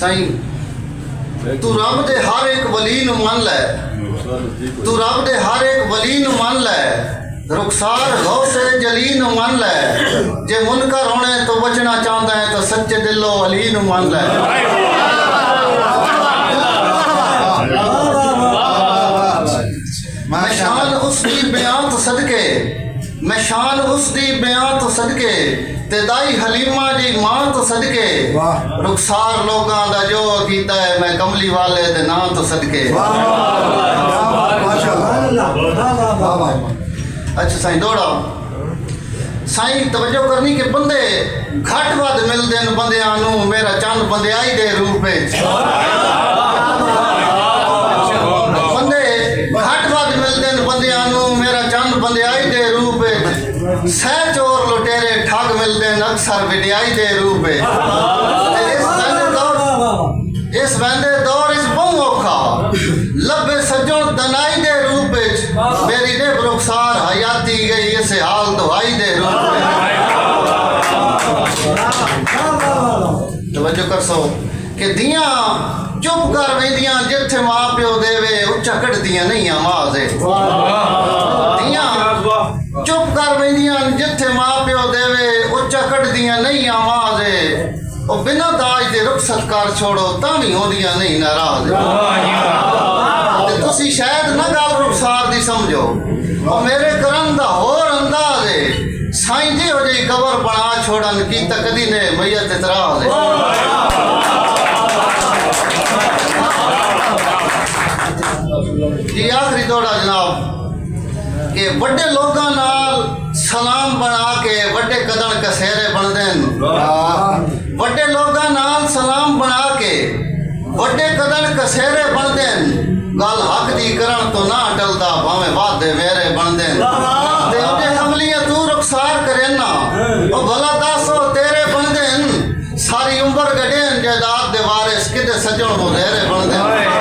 साईं तू रब दे हर एक वली नूं मन लै, तू रब दे हर एक वली नूं मन लै, रुखसार गौसे जली नूं मन लै, जे मुनकर होने तो बचना चाहता है तो सच्चे दिलो अली नूं मन लै। मैं शान उसदी बयान तो सदके, मैं शान उसदी बयान तो सदके, ते दाई हलीमा जी मां तो सदके, रुखसार लोगां दा जो कीता है मैं कमली वाले दे नाम तो सदके। अच्छा साईं दौड़ा साईं तवज्जो करनी कि बंदे घट वध मिलदे न बंदियां नूं मेरा चंद बंदियाई दे रूप विच, बंदे घट वध मिलदे न बंदियां नूं मेरा चंद बंदियाई दे रूप विच, सह चोर लुटेरे ठग मिलदे न अक्सर विडियाई दे रूप विच। इस वंदे दौर इस बहु औखा लब्बे सज्जण दनाई दे रूप विच, मेरी ने रुखसार हयाती गई इस हाल दुआई दे रूप विच। तवज्जो कर सो कि दियां चुप कर वेंदियां जिथे मां प्यो देवे उच्चा कढ़दियां नहीं आवाज़े, दियां चुप कर वेंदियां जिथे मां प्यो देवे उच्चा कढ़दियां नहीं आवाज़े, ओ बिना दाज दे रुखसत कर छोड़ो तां भी होंदियां नहीं नाराज़। तुसी शायद ना गल रुखसार दी समझो, ओ मेरे करन दा होर अंदाज है, साईं जी हो जी कबर बना छोड़न की तकदी ने मैयत इतराज है। जी आखिरी दौड़ा जनाब कि बड़े लोगां नाल सलाम बना के बड़े कदम कसेरे बनदे न, बड़े लोगां नाल सलाम बना के बड़े कदम कसेरे बनदे न, गल हक दी करन तो ना टलदा भावें वादे वेरे बनदे न, ते ओदे कमलियां तू रुखसार करे ना ओ भला दसो तेरे बनदे न, सारी उम्र गड्डे जायदाद दे वारिस किते सजण मुदेरे बनदे न।